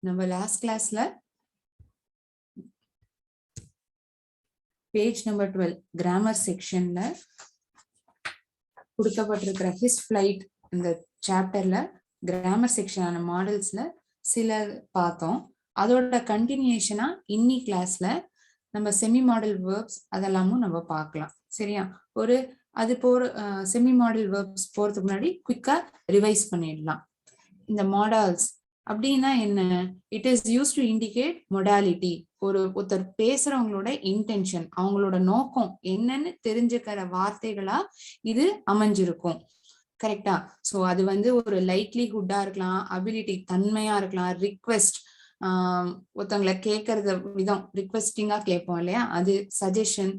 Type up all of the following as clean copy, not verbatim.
நம்ம லாஸ்ட் கிளாஸ்ல page number 12 grammar செக்ஷன்ல கொடுக்கப்பட்டிருக்கிற ஹிஸ் ஃபிளைட் இந்த சாப்டர்ல கிராமர் செக்ஷனான மாடல்ஸ்ல சில பார்த்தோம். அதோட கண்டினியூஷனா இன்னி கிளாஸ்ல நம்ம செமி மாடல் வேர்ப்ஸ் அதெல்லாமும் நம்ம பார்க்கலாம். சரியா? ஒரு அது செமி மாடல் வேர்ப்ஸ் போறதுக்கு முன்னாடி குயிக்கா ரிவைஸ் பண்ணிடலாம். இந்த மாடல்ஸ் அப்படின்னா என்ன? It is use to indicate modality. ஒருத்தர் பேசுறவங்களோட இன்டென்ஷன், அவங்களோட நோக்கம் என்னன்னு தெரிஞ்சுக்கிற வார்த்தைகளா இது அமைஞ்சிருக்கும். கரெக்டா? சோ அது ஒரு லைக்லிஹுட்டா இருக்கலாம், அபிலிட்டி தன்மையா இருக்கலாம், ரிக்வெஸ்ட் ஒருத்தவங்களை கேட்கறத விதம் ரிக்வெஸ்டிங்கா கேட்போம் இல்லையா, அது சஜஷன்,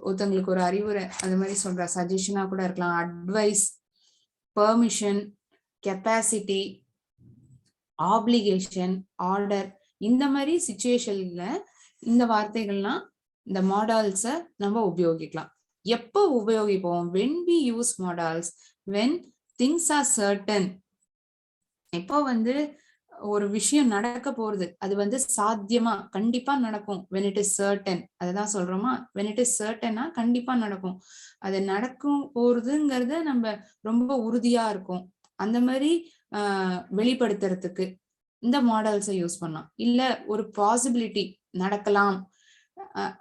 ஒருத்தவங்களுக்கு ஒரு அறிவுரை அது மாதிரி சொல்ற சஜஷனா கூட இருக்கலாம், advice, permission, capacity, application, order. இந்த மாதிரி சிச்சுவேஷன்ல இந்த வார்த்தைகள்லாம் இந்த மாடல்ஸை நம்ம உபயோகிக்கலாம். எப்போ உபயோகிப்போம்? when we use modals when things are certain. எப்போ ஒரு விஷயம் நடக்க போறது, அது சாத்தியமா கண்டிப்பா நடக்கும். when it is certain, அதுதான் சொல்றோமா, when it is certain கண்டிப்பா நடக்கும். அது நடக்கும் போறதுங்கிறத நம்ம ரொம்ப உறுதியா இருக்கும். அந்த மாதிரி வெளிப்படுத்துறதுக்கு இந்த மாடல்ஸை யூஸ் பண்ணலாம். இல்ல ஒரு பாசிபிலிட்டி நடக்கலாம்,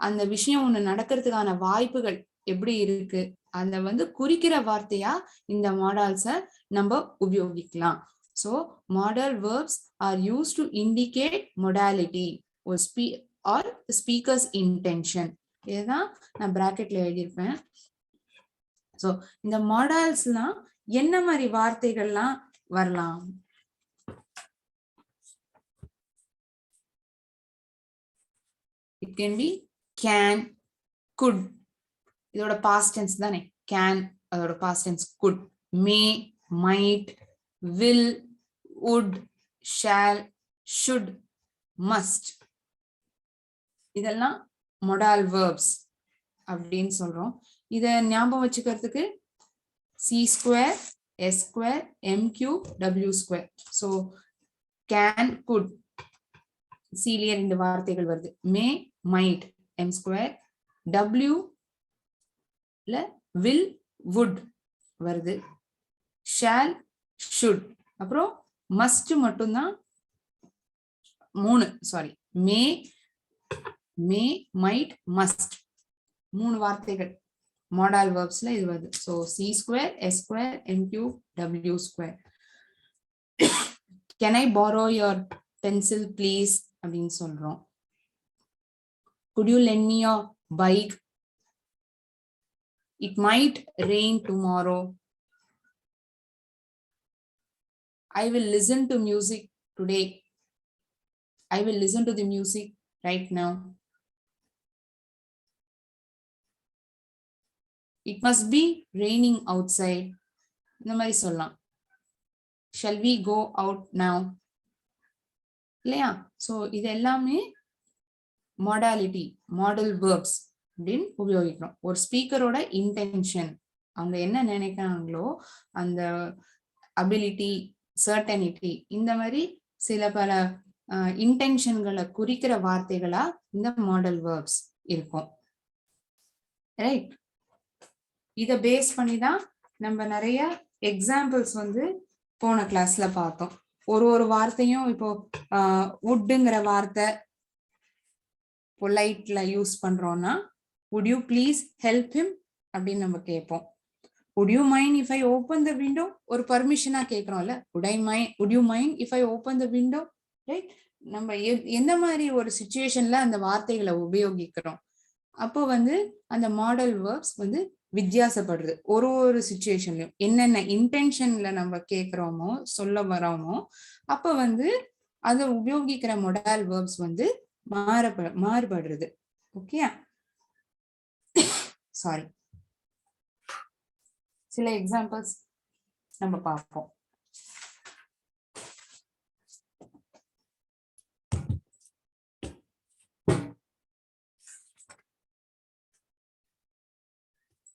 அந்த விஷயம் ஒண்ணு நடக்கிறதுக்கான வாய்ப்புகள் எப்படி இருக்கு, அந்த குறிக்கிற வார்த்தையா இந்த மாடல்ஸை நம்ம உபயோகிக்கலாம். So modal verbs are used to indicate modality or speaker's intention. இதுதான் நான் பிராக்கெட்ல எழுதியிருப்பேன். ஸோ இந்த மாடல்ஸ்லாம் என்ன மாதிரி வார்த்தைகள்லாம் வரலாம்? It can be can, could. இதோட past tense தானே can, அதோட past tense could. may, might, will, would, shall, should, must. இதெல்லாம் modal verbs அப்படின்னு சொல்றோம். இத ஞாபகம் வச்சுக்கிறதுக்கு c square, s square, m cube, w square. so can, could, c-லயே 2 வார்த்தைகள் வருது. may, might, m square, w ல will, would வருது. shall, should, அப்புறம் must மட்டும்தான் 3, சாரி, may, might, must 3 வார்த்தைகள் மாடல் வெர்ப்ஸ்ல இது வருது. so c square, s square, m cube, w square. can I borrow your pencil please அப்படின்னு சொல்றோம். could you lend me your bike? it might rain tomorrow. I will listen to music today. I will listen to the music right now. It must be raining outside. இந்த மாதிரி சொல்லலாம். shall we go out now? இல்லையா? So இது எல்லாமே மாடாலிட்டி, model verbs அப்படின்னு உபயோகிக்கிறோம். ஒரு ஸ்பீக்கரோட intention, அவங்க என்ன நினைக்கிறாங்களோ அந்த அபிலிட்டி, சர்டனிட்டி, இந்த மாதிரி சில பல இன்டென்ஷன்களை குறிக்கிற வார்த்தைகளா இந்த மாடல் வேர்ப்ஸ் இருக்கும். ரைட்? இதை பேஸ் பண்ணி தான் நம்ம நிறைய எக்ஸாம்பிள்ஸ் போன கிளாஸ்ல பார்த்தோம். ஒரு வார்த்தையும் இப்போ வுட்டுங்கிற வார்த்தை பொலைட்ல யூஸ் பண்றோம்னா would you please help him அப்படின்னு நம்ம கேட்போம். would you mind if I open the window? ஒரு பர்மிஷனா கேட்கிறோம்ல, would you mind if I open the window? Right? நம்ம எந்த மாதிரி ஒரு சிச்சுவேஷன்ல அந்த வார்த்தைகளை உபயோகிக்கிறோம், அப்போ அந்த மாடல் வேர்ப்ஸ் வித்தியாசப்படுறது. ஒரு சிச்சுவேஷன்லயும் என்னென்ன இன்டென்ஷன்ல நம்ம கேட்கிறோமோ சொல்ல வரோமோ அப்ப அதை உபயோகிக்கிற மாடல் வேர்ப்ஸ் மாறுபடுறது. ஓகே, சாரி, சில எக்ஸாம்பிள்ஸ் நம்ம பார்ப்போம்.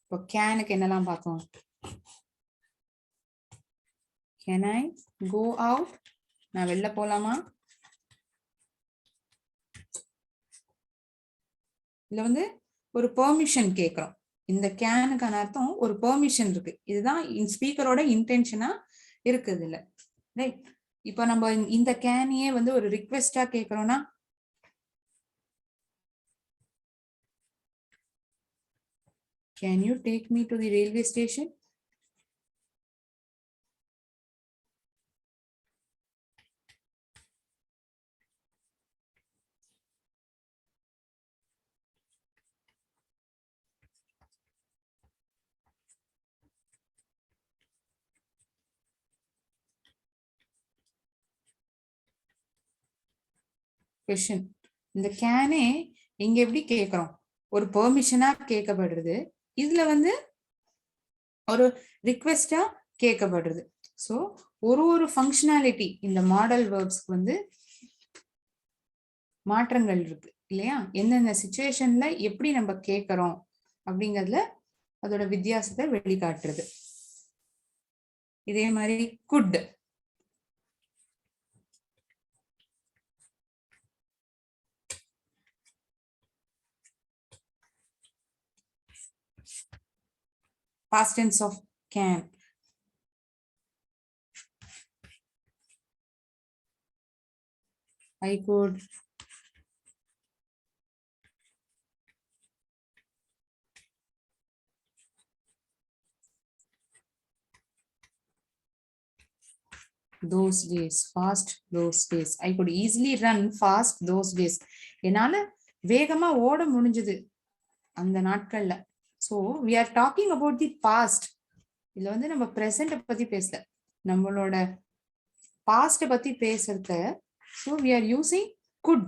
இப்போ கேனுக்கு என்னெல்லாம் பார்த்தோம்? Can I go out? நான் வெளில போலாமா? இதுல வந்து ஒரு பெர்மிஷன் கேட்கிறோம். இந்த கேனுக்கான அர்த்தம் ஒரு பெர்மிஷன் இருக்கு. இதுதான் ஸ்பீக்கரோட இன்டென்ஷனா இருக்குது இல்ல, ரைட்? இப்ப நம்ம இந்த கேனையே வந்து ஒரு ரிக்வெஸ்டா கேட்கிறோம்னா, can you take me to the railway station? Question. இந்த கேனே இங்க எப்படி கேட்கிறோம்? ஒரு பெர்மிஷனா கேட்கப்படுறது. இதுல வந்து ஒரு ரிக்வெஸ்டா கேட்கப்படுறது. ஸோ ஒரு ஃபங்க்ஷனாலிட்டி இந்த மாடல் வேர்ப்ஸ்க்கு வந்து மாற்றங்கள் இருக்கு இல்லையா? எந்தெந்த சிச்சுவேஷன்ல எப்படி நம்ம கேட்கிறோம் அப்படிங்கிறதுல அதோட வித்தியாசத்தை வெளிக்காட்டுறது. இதே மாதிரி good, past tense of can. I could. Those days, fast those days. I could easily run fast those days. என்னால வேகமா ஓட முடிஞ்சது அந்த நாட்கள்ல. So we are talking about the past. இதுல வந்து நம்ம present பத்தி பேசல, நம்மளோட past பத்தி பேசுறத. So we are using could.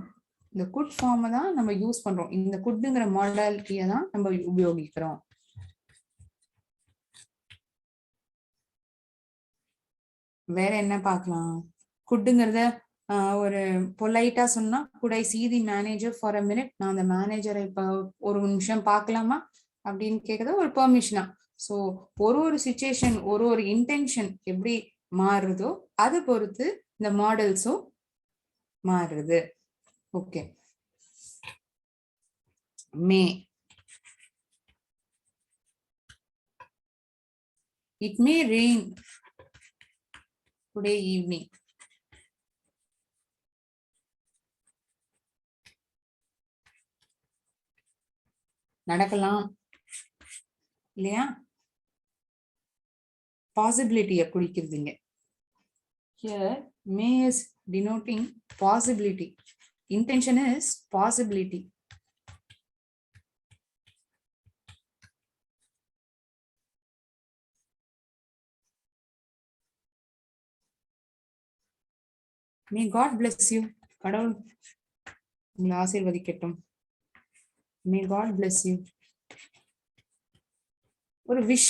இந்த could ஃபார்ம் தான் நம்ம யூஸ் பண்றோம். இந்த couldங்கிற மாடலிட்டியை தான் நம்ம உபயோகிக்கிறோம். வேற என்ன பார்க்கலாம்? குட்டுங்கிறத ஒரு பொலைட்டா சொன்னா, good I see the manager for a minute? நான் அந்த மேனேஜரை இப்ப ஒரு நிமிஷம் பார்க்கலாமா அப்படின்னு கேட்கறது ஒரு பெர்மிஷனா. ஸோ ஒரு சிச்சுவேஷன் ஒரு இன்டென்ஷன் எப்படி மாறுதோ அதை பொறுத்து இந்த மாடல்ஸும் மாறுது. Okay. May, it may rain today evening. நடக்கலாம் இல்லையா? பாசிபிலிட்டியை குறிக்கிறதுங்க. Here may is denoting possibility. Intention is possibility. May God bless you. கடவுள் உங்களை ஆசீர்வதிக்கட்டும். May God bless you. ஒரு விஷ்.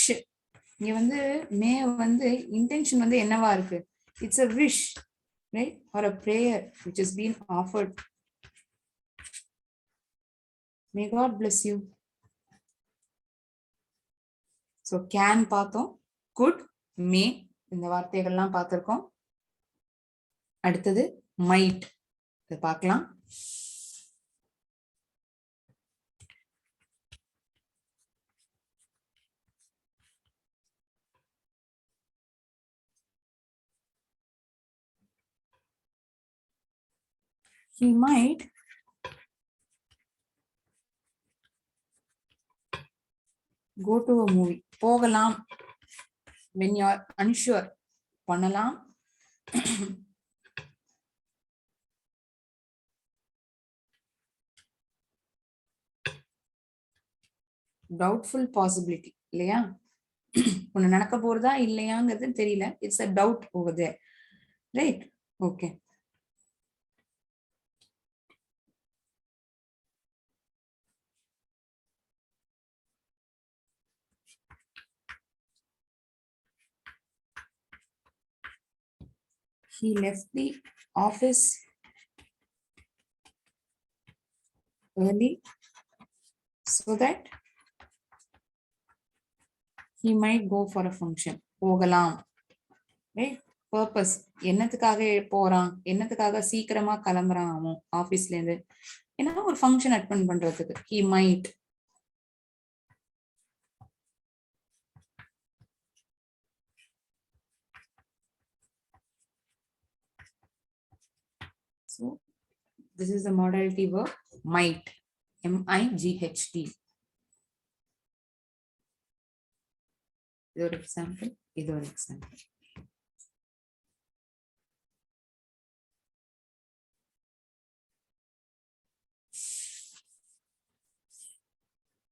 இங்க வந்து மே வந்து இன்டென்ஷன் வந்து என்னவா இருக்கு? It's a wish, right? Or a prayer which has been offered. May God bless you. So can பார்த்தோம், could, may இந்த வார்த்தைகள்லாம் பார்த்திருக்கோம். அடுத்தது might, இதை பார்க்கலாம். He might go to a movie. போகலாம். When you are unsure, பண்ணலாம். டவுட்ஃபுல் பாசிபிலிட்டி இல்லையா? ஒண்ணு நடக்க போறதா இல்லையாங்கிறது தெரியல. It's a doubt over there, right? Okay. He left the office early so that he might go for a function. போகலாம், right? Purpose, என்னத்துக்காக போறான், என்னத்துக்காக சீக்கிரமா கிளம்புறான் அவன் ஆபீஸ்ல இருந்து, ஏன்னா ஒரு ஃபங்க்ஷன் அட்டெண்ட் பண்றதுக்கு. he might. So this is the modality verb might, might. இது ஒரு எக்ஸாம்பிள், இது ஒரு example.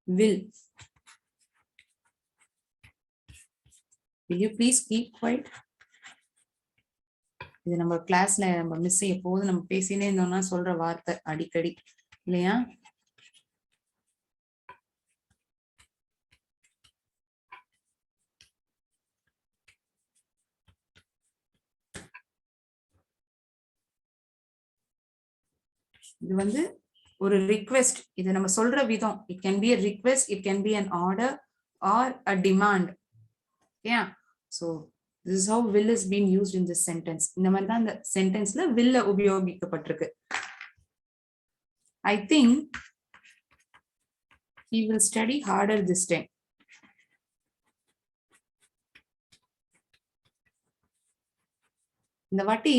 will you please keep quiet? இது நம்ம கிளாஸ்ல நம்ம மிஸ் எப்போதும் நம்ம பேசினே இருந்தோம்னா சொல்ற வார்த்தை அடிக்கடி இல்லையா? இது வந்து ஒரு ரிக்வெஸ்ட். இது நம்ம சொல்ற விதம். It can be a request, it can be an order or a demand. Yeah, so this is how will is being used in this sentence. இந்த மாதிரி தான் இந்த சென்டென்ஸ்ல will உபயோகிக்கப்பட்டிருக்கு. I think he will study harder this time. இந்த வாட்டி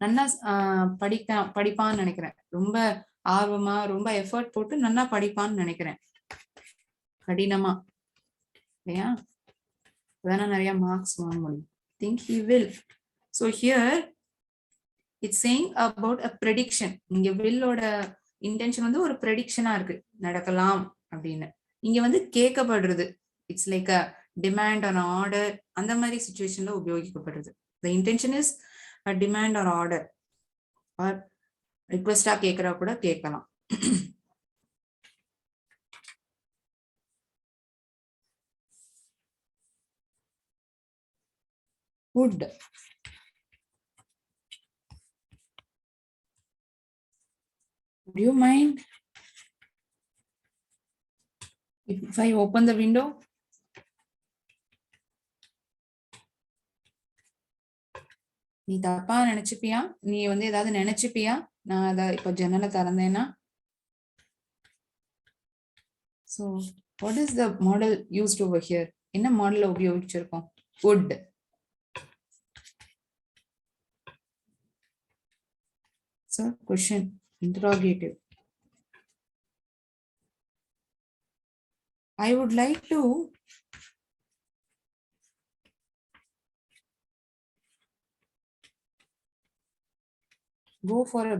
நல்லா படிப்பான்னு நினைக்கிறேன். ரொம்ப ஆர்வமா ரொம்ப எஃபர்ட் போட்டு நல்லா படிப்பான்னு நினைக்கிறேன். கடினமா இல்லையா? அதான நிறைய மார்க்ஸ் வாங்க முடியும். Think he will. So here it's saying about a prediction. இங்க willோட இன்டென்ஷன் வந்து ஒரு ப்ரெடிக்ஷனா இருக்கு, நடக்கலாம் அப்படின்னு. இங்க வந்து கேட்கப்படுறது, it's like a demand on order, அந்த மாதிரி சிச்சுவேஷன்ல உபயோகிக்கப்படுறது. the intention is a demand or order or request-ஆ கேட்கறா கூட கேட்கலாம். would. Do you mind if I open the window? நீ தப்பா நினைச்சுப்பியா? நீ வந்து ஏதாவது நினைச்சுப்பியா நான் அத இப்ப ஜன்னலை திறந்தேன்னா? So what is the model used over here? என்ன model உபயோகிச்சிருக்கோம்? would. So question, interrogative. I would like to go for a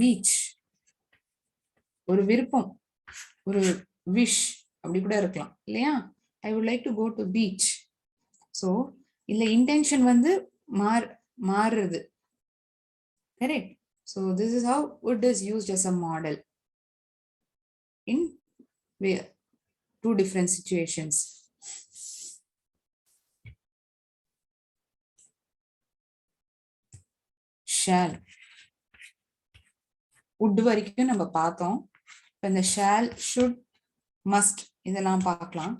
beach. ஒரு விருப்பம், ஒரு விஷ் அப்படி கூட இருக்கலாம் இல்லையா? I would like to go to beach. So இல்ல இன்டென்ஷன் வந்து மாறுறது. Correct. So this is how would is used as a model in two different situations. Shall. would வரைக்கும் நம்ம பார்த்தோம். இப்ப இந்த shall, should, must இதெல்லாம் பார்க்கலாம்.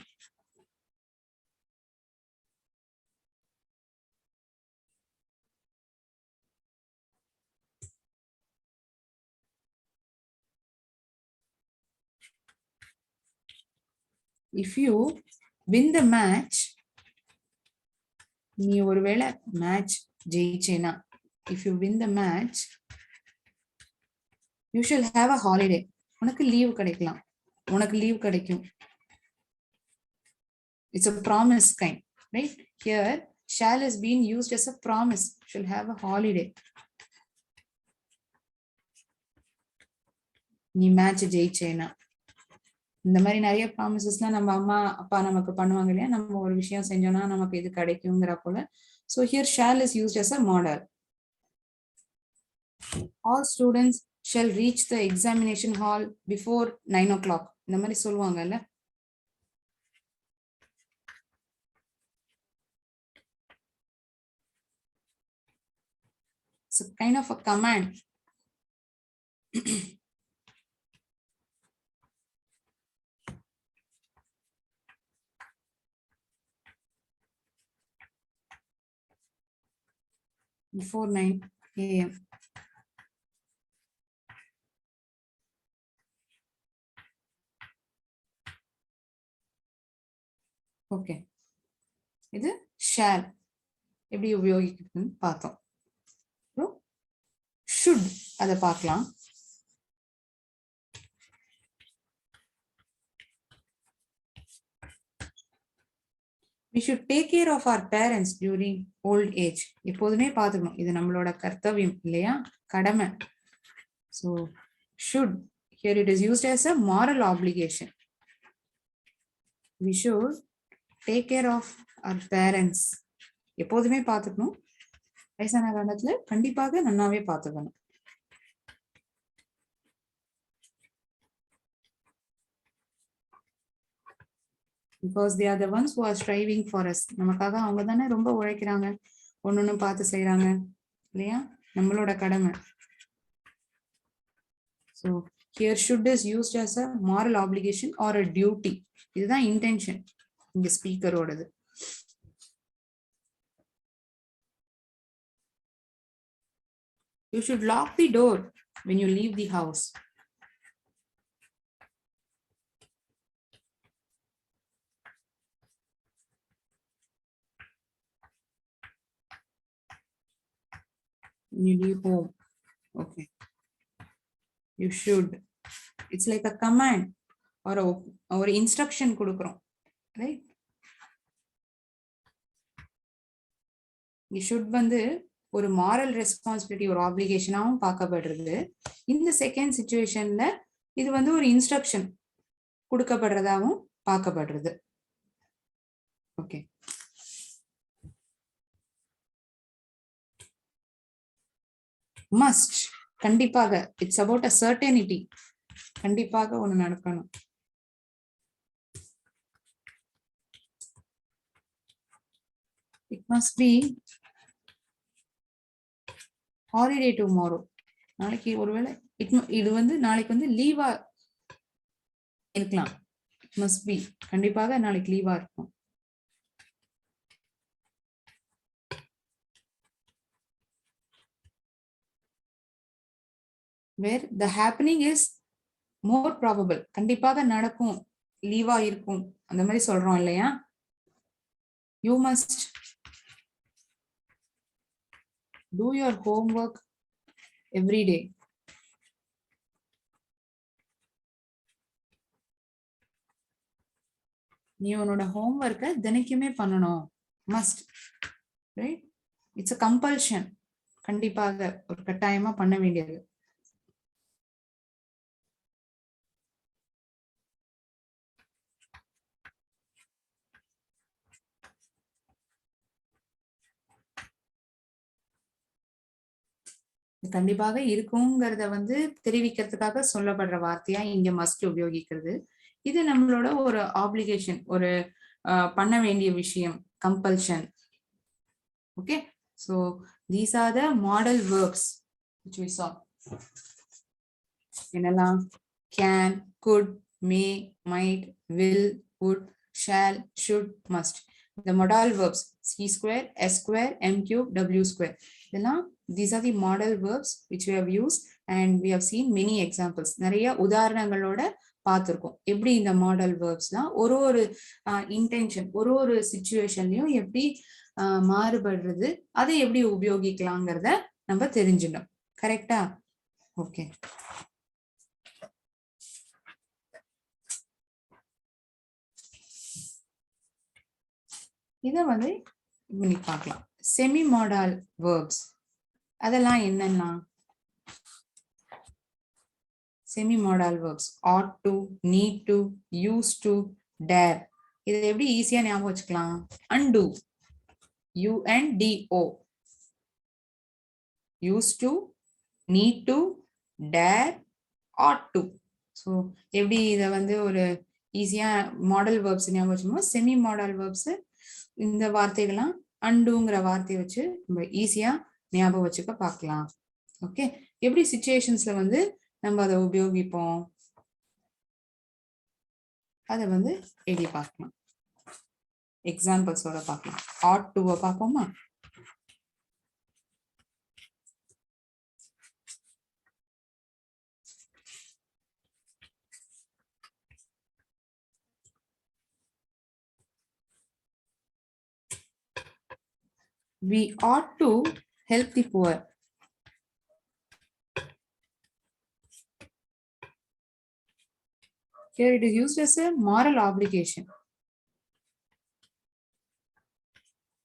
If you win the match, நீ ஒருவேளை match ஜெயிச்சேனா, if you win the match, you shall have a holiday. உனக்கு லீவ் கிடைக்கலாம், உனக்கு லீவ் கிடைக்கும். It's a promise kind, right? Here shall is being used as a promise. Shall have a holiday. நீ match ஜெயிச்சேனா. இந்த மாதிரி நிறைய ப்ராமிசஸ்லாம் நம்ம அம்மா அப்பா நமக்கு பண்ணுவாங்க இல்லையா? நம்ம ஒரு விஷயம் செஞ்சோம்னா நமக்கு இது கிடைக்குங்கிற போல. So here shall is used as a model. All students shall reach the examination hall before 9 o'clock. இந்த மாதிரி சொல்லுவாங்கல்ல. It's a kind of a command. Before 9 a.m. Okay, இது ஷேர் எப்படி உபயோகிக்கிறதுன்னு பார்த்தோம். should அதை பார்க்கலாம். We should take care of our parents during old age. எப்போதுமே பார்த்துக்கணும், இது நம்மளோட கர்த்தவியம் இல்லையா, கடமை. So should, here it is used as a moral obligation. We should take care of our parents. எப்போதுமே பார்த்துக்கணும், வயசான காலத்துல கண்டிப்பாக நன்னாவே பார்த்துக்கணும். Because they are the ones who are striving for us. நமக்காக அவங்க தானே ரொம்ப உழைக்கிறாங்க, ஒன்னொன்னு பார்த்து செய்யறாங்க இல்லையா, நம்மளோட கடமை. So here should is used as a moral obligation or a duty. இதுதான் இன்டென்ஷன் இங்க ஸ்பீக்கரோடது. You should lock the door when you leave the house. When you leave home. Okay. You should. It's like a command or instruction கொடுக்கிறோம், right? You should வந்து ஒரு moral responsibility ஒரு ஆப்ளிகேஷனாவும் பார்க்கப்படுறது. இந்த second சிச்சுவேஷன்ல இது வந்து ஒரு இன்ஸ்ட்ரக்ஷன் கொடுக்கப்படுறதாவும் பார்க்கப்படுறது. ஓகே, must கண்டிப்பாக, it's about a certainty, கண்டிப்பாக ஒண்ணு நடக்கணும். It must be holiday tomorrow. நாளைக்கு ஒருவேளை இது வந்து நாளைக்கு வந்து லீவா இருக்கலாம். It must be, கண்டிப்பாக நாளைக்கு லீவா இருக்கும். Where the happening is more probable, கண்டிப்பாக நடக்கும், லீவா இருக்கும், அந்த மாதிரி சொல்றோம் இல்லையா. You must do your homework every day. நீ உன்னோட ஹோம்ஒர்க்கை தினைக்குமே பண்ணணும், must, right? It's a compulsion, கண்டிப்பாக ஒரு கட்டாயமா பண்ண வேண்டியது. கண்டிப்பாக இருக்குங்கிறத வந்து தெரிவிக்கிறதுக்காக சொல்லப்படுற வார்த்தையா இங்க மஸ்ட் உபயோகிக்கிறது. இது நம்மளோட ஒரு ஆப்ளிகேஷன், ஒரு பண்ண வேண்டிய விஷயம், compulsion. Okay, so these are the model verbs which we saw. என்னெல்லாம்? can, could, may, might, will, would, shall, should, must. The modal verbs c square, s square, m cube, w square. இதெல்லாம் these are the modal verbs which we have used and we have seen many examples. நிறைய உதாரணங்களோட பார்த்திருக்கோம் எப்படி இந்த model வேர்ப்ஸ்லாம் ஒரு ஒரு intention ஒரு ஒரு சிச்சுவேஷன்லயும் எப்படி மாறுபடுறது, அதை எப்படி உபயோகிக்கலாங்கிறத நம்ம தெரிஞ்சிட்டோம். கரெக்டா? ஓகே, இத வந்து இன்னைக்கு பார்க்கலாம். செமி மாடல் வேர்ப்ஸ் அதெல்லாம் என்னன்னா, semi model verbs ought to, need to, used to, dare. இதை எப்படி ஈஸியா ஞாபகம் வச்சுக்கலாம்? undo, UNDO, used to, need to, dare, ought to. So எப்படி இதை வந்து ஒரு ஈஸியா மாடல் வேர்ப்ஸ் ஞாபகம் வச்சுக்கோங்க. செமி மாடல் வேர்ப்ஸ் இந்த வார்த்தைகள்லாம் அண்டுங்கிற வார்த்தையை வச்சு நம்ம ஈஸியா ஞாபகம் வச்சுக்க பார்க்கலாம். ஓகே, எப்படி சிச்சுவேஷன்ஸ்ல வந்து நம்ம அதை உபயோகிப்போம் அதை வந்து எழுதி பார்க்கலாம். எக்ஸாம்பிள்ஸோட பார்க்கலாம். ought to பார்ப்போமா? We ought to help the poor. Here it is used as a moral obligation.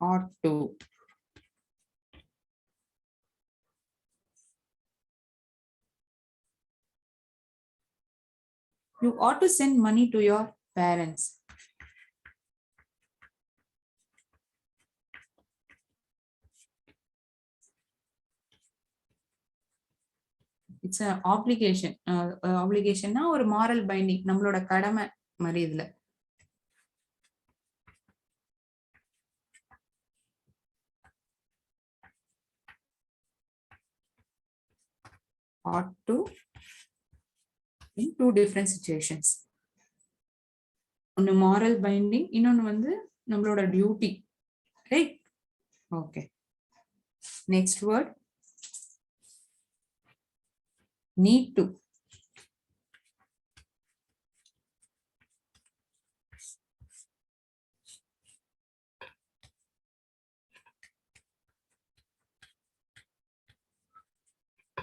Ought to. You ought to send money to your parents. It's an obligation. Obligation na ஒரு moral binding, நம்மளோட கடமை மாதிரி இதுல. Ought to in two different situations. ஒன்னு moral binding, இன்னொன்னு வந்து நம்மளோட duty. Right? Okay. Next word. Need to.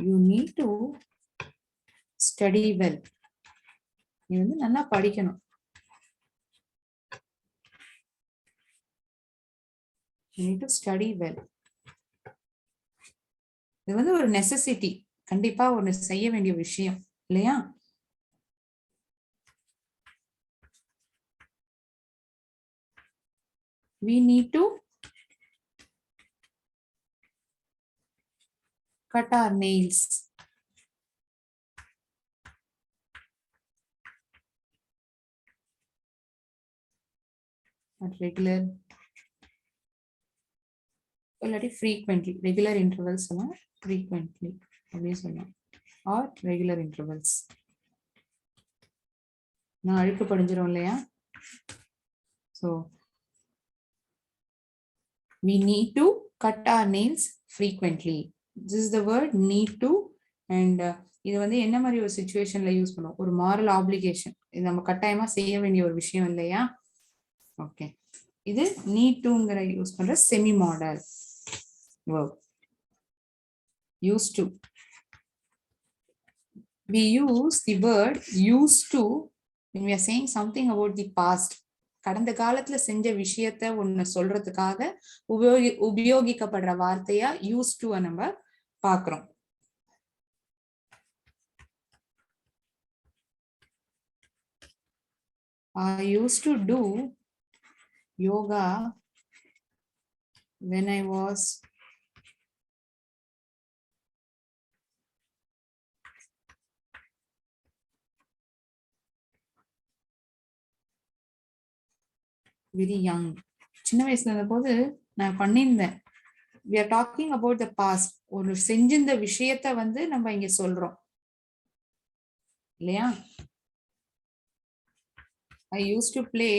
You need to study well. நீ வந்து நல்லா படிக்கணும். You need to study well. இது வந்து ஒரு நெசசிட்டி, கண்டிப்பா ஒன்னு செய்ய வேண்டிய விஷயம் இல்லையா? We need to cut our nails. At regular, இல்லாட்டி frequently, regular intervals எல்லாம் frequently அப்படியே சொல்லலாம், or regular intervals. நான் அழுக்கு படிஞ்சிரும் இல்லையா? So we need to cut our nails frequently. This is the word need to. And இது வந்து என்ன மாதிரி ஒரு சிச்சுவேஷன்ல யூஸ் பண்ணுவோம்? ஒரு moral obligation, இது நம்ம கட்டாயமா செய்ய வேண்டிய ஒரு விஷயம் இல்லையா? ஓகே, இது need toங்கிற யூஸ் பண்ற semi model verb. Used to. We use the word used to when we are saying something about the past. கடந்த காலத்துல செஞ்ச விஷயத்த ஒண்ணு சொல்றதுக்காக உபயோகிக்கப்படுற வார்த்தையா used to நம்ம பாக்குறோம். I used to do yoga when I was very young. சின்ன வயசுல இருந்த போது நான் பண்ணியிருந்தேன். We are talking about the past. ஒரு செஞ்சிருந்த விஷயத்த வந்து நம்ம இங்க சொல்றோம் இல்லையா? I used to play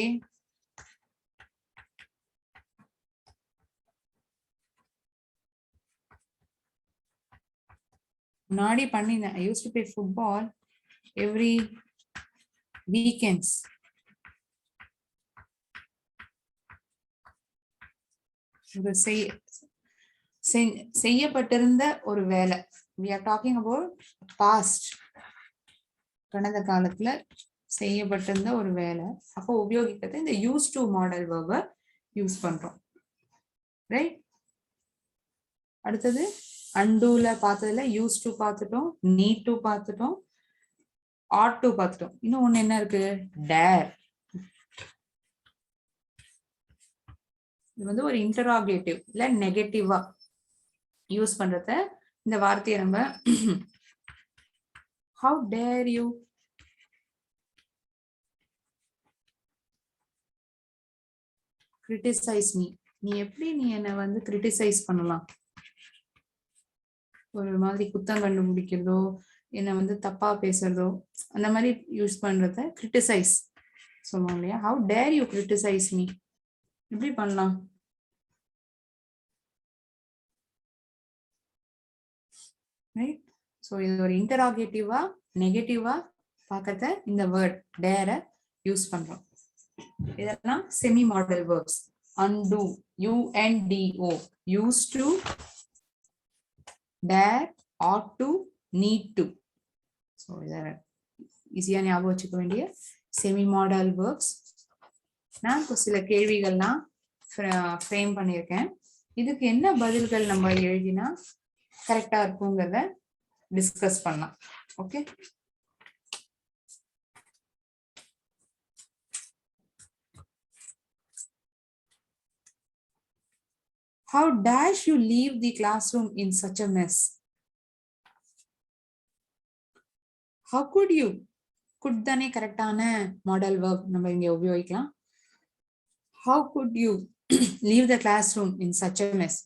முன்னாடி பண்ணினேன். I used to play football every weekends. செய்யப்பட்டிருந்த ஒரு வேலை. We are talking about past. கடந்த காலத்துல செய்யப்பட்டிருந்த ஒரு வேலை. அப்போ உபயோகிக்கிறது இந்த use to model verb use பண்றோம். ரைட்? அடுத்தது undo-ல பார்த்ததுல used to பார்த்துட்டோம், need to பார்த்துட்டோம், ought to பார்த்துட்டோம். இன்னும் ஒண்ணு என்ன இருக்கு? dare. இது வந்து ஒரு இன்டராகேட்டிவ் இல்ல நெகட்டிவா யூஸ் பண்றத இந்த வார்த்தையை நம்ம how dare you, criticize me. நீ எப்படி நீ என்ன வந்து கிரிட்டிசைஸ் பண்ணலாம்? ஒரு மாதிரி குத்தம் கண்டுபிடிக்கிறதோ என்ன வந்து தப்பா பேசுறதோ அந்த மாதிரி யூஸ் பண்றத கிரிட்டிசைஸ் சொல்லுவோம் இல்லையா. How dare you criticise me, எப்படி பண்ணலாம்? ரைட். ஸோ இது ஒரு இன்டராகேட்டிவா நெகட்டிவா பார்க்கறத இந்த வேர்ட் டேர யூஸ் பண்றோம். இதெல்லாம் semi model verbs. undo, undo, used to, dare, ought to, need to. So இதை ஈஸியாக ஞாபகம் வச்சுக்க வேண்டிய செமி மாடல் வேர்ப்ஸ். நான் இப்போ சில கேள்விகள்லாம் ஃப்ரேம் பண்ணியிருக்கேன். இதுக்கு என்ன பதில்கள் நம்ம எழுதினா கரெக்டா இருக்குங்கிறத டிஸ்கஸ் பண்ணலாம். Okay, how dash you leave the classroom in such a mess? How could you? could தானே கரெக்டான மாடல் வேர்ப் நம்ம இங்க உபயோகிக்கலாம். How could you leave the classroom in such a mess?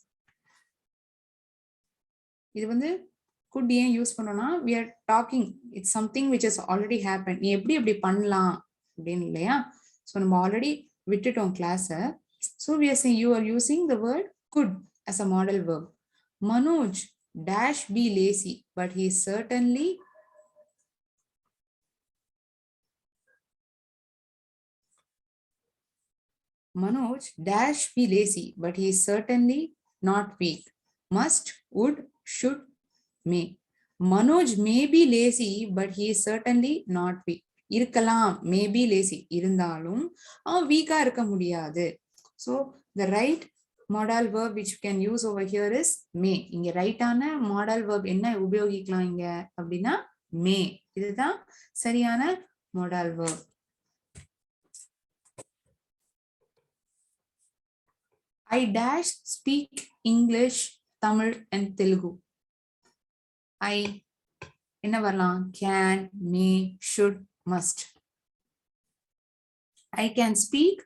இது வந்து could ஏன் யூஸ் பண்ணோம்னா we are talking, it's something which has already happened. நீ எப்படி எப்படி பண்ணலாம் அப்படின்னு இல்லையா. ஸோ நம்ம ஆல்ரெடி விட்டுட்டோம் கிளாஸை. So we are saying you are using the word could as a model verb. Manoj dash be lazy, but he certainly Manoj dash be lazy, but he is certainly not weak. Must, would, should, may. Manoj may be lazy, but he is certainly not weak. இருக்கலாம், may be lazy, இருந்தாலும் அவன் வீக்கா இருக்க முடியாது. So the right modal verb which you can use over here is may. இங்க ரைட்டான modal verb என்ன உபயோகிக்கலாம் இங்க அப்படின்னா may. இதுதான் சரியான modal verb. I dash speak English, Tamil and Telugu. I என்ன வரலாம்? Can, may, should, must. I can speak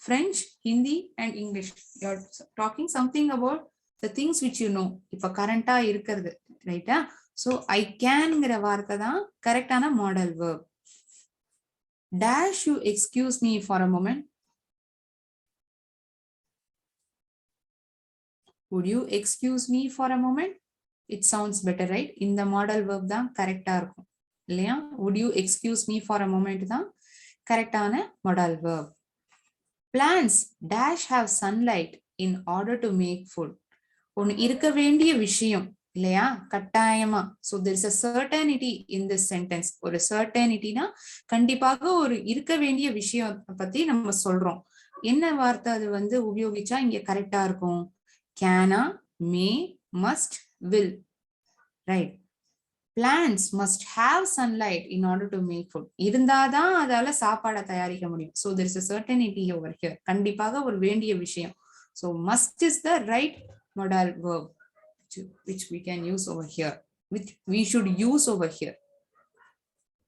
French, Hindi and English. You're talking something about the things which you know. இப்ப கரண்டா இருக்கிறது, ரைட்டா? So I canங்கிற வார்த்தை தான் கரெக்டான model verb. Dash you excuse me for a moment. Would you excuse me for a moment? It sounds better, right? இந்த model verb தான் கரெக்டா இருக்கும் இல்லையா. Would you excuse me for a moment தான் கரெக்டான model verb. Plants dash have sunlight in order to make food. ஒன்னு இருக்க வேண்டிய விஷயம் இல்லையா, கட்டாயமா. So there is a certainty in this sentence. ஒரு certaintyனா கண்டிப்பாக ஒரு இருக்க வேண்டிய விஷயம் பத்தி நம்ம சொல்றோம். என்ன வார்த்தை அது வந்து உபயோகிச்சா இங்க கரெக்டா இருக்கும்? Canna, may, must, will. Right. Plants must have sunlight in order to make food. இருந்தாதான் அதால சாப்பாடை தயாரிக்க முடியும். So there is a certainty over here. கண்டிப்பாக ஒரு வேண்டிய விஷயம். So must is the right modal verb which we can use over here, which we should use over here.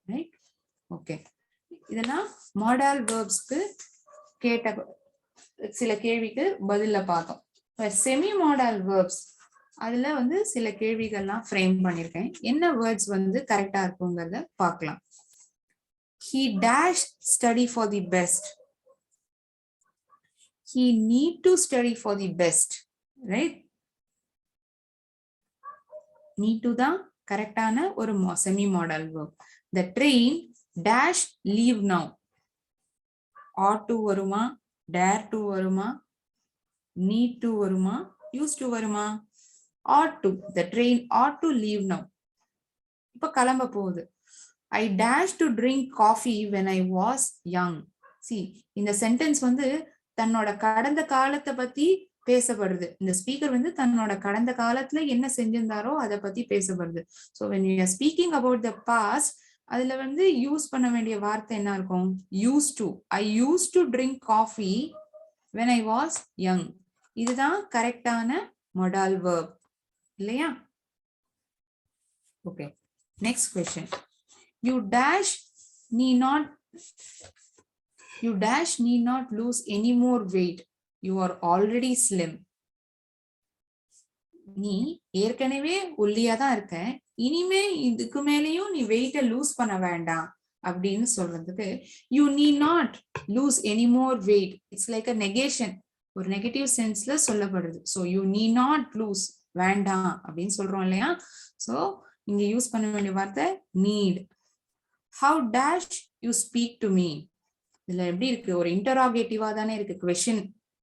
Right? Okay. இதெல்லாம் modal verbsக்கு கேட்ட சில கேள்விக்கு பதில பார்த்தோம். செமி மாடல் வேர்ப்ஸ் அதுல வந்து சில கேள்விகள்லாம் ஃப்ரேம் பண்ணிருக்கேன். என்ன வேர்ட்ஸ் வந்து கரெக்டா இருக்குங்கிறத பார்க்கலாம். He dash study for the best. He need to study for the best. Right? Need to தான் கரெக்டான ஒரு semi model verb. The train dash leave now. ought to வருமா, dare to வருமா, need to வருமா, used to வருமா? ought to. The train ought to leave now. இப்ப கிளம்ப போகுது. I dash to drink coffee when I was young. See, இந்த sentence வந்து தன்னோட கடந்த காலத்தை பத்தி பேசப்படுது. இந்த ஸ்பீக்கர் வந்து தன்னோட கடந்த காலத்துல என்ன செஞ்சிருந்தாரோ அதை பத்தி பேசப்படுது. So when we are speaking about the past, அதுல வந்து யூஸ் பண்ண வேண்டிய வார்த்தை என்ன இருக்கும்? used to. I used to drink coffee when I was young. இதுதான் கரெக்டான modal verb இல்லையா? Okay, next question. You dash need not lose any more weight. You are already slim. நீ ஏற்கனவே ஒல்லியா தான் இருக்க, இனிமே இதுக்கு மேலேயும் நீ வெயிட்ட லூஸ் பண்ண வேண்டாம் அப்படின்னு சொல்றதுக்கு you need not lose any more weight. It's like a negation, ஒரு நெகட்டிவ் சென்ஸ்ல சொல்லப்படுது. So you need not lose, வேண்டாம் அப்படின்னு சொல்றோம் இல்லையா? ஸோ இங்க யூஸ் பண்ண வேண்டிய வார்த்தை need. How dash you speak to me. இதுல எப்படி இருக்கு, ஒரு இன்டராகேட்டிவா தானே இருக்கு,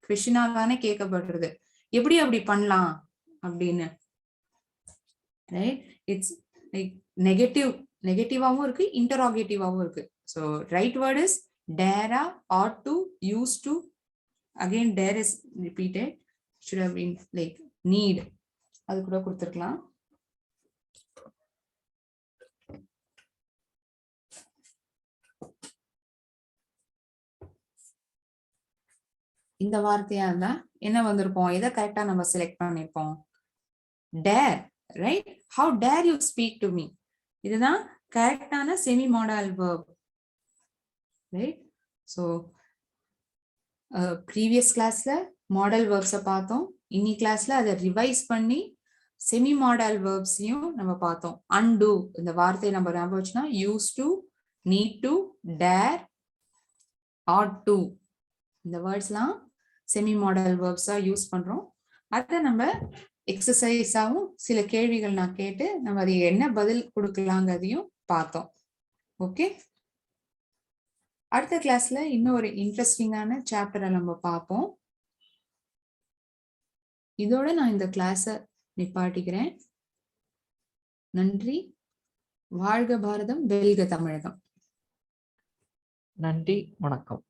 கொஸ்டினா தானே கேட்கப்படுறது. எப்படி அப்படி பண்ணலாம் அப்படின்னு, ரைட்? இட்ஸ் லைக் நெகட்டிவாவும் இருக்கு, இன்டராகேட்டிவாவும் இருக்கு. ஸோ ரைட் வேர்ட் இஸ் டேரா, ought to, used to. Again dare is repeated, should have been like need. அது கூட கொடுத்துருக்கலாம். இந்த வார்த்தையா இருந்தா என்ன வந்திருப்போம், எதை கரெக்டா நம்ம செலக்ட் பண்ணிருப்போம்? Dare, right? How dare you speak to me, இதுதான் கரெக்டான semi modal verb, right? So previous கிளாஸ்ல மாடல் வெர்ப்ஸை பார்த்தோம். இன்னி கிளாஸ்ல அதை ரிவைஸ் பண்ணி செமி மாடல் வெர்ப்ஸையும் நம்ம பார்த்தோம். அன்டு இந்த வார்த்தையை நம்ம ஞாபகம் வச்சுனா use to, need to, dare, add to, இந்த வேர்ட்ஸ்லாம் செமி மாடல் வேர்ப்ஸா யூஸ் பண்றோம். அதை நம்ம எக்ஸசைஸாவும் சில கேள்விகள் நான் கேட்டு நம்ம அதை என்ன பதில் கொடுக்கலாங்கிறதையும் பார்த்தோம். ஓகே, அடுத்த கிளாஸ்ல இன்னும் ஒரு இன்ட்ரெஸ்டிங்கான சாப்டரை நம்ம பார்ப்போம். இதோட நான் இந்த கிளாஸை நிப்பாட்டிக்கிறேன். நன்றி. வாழ்க பாரதம், வெல்க தமிழகம். நன்றி, வணக்கம்.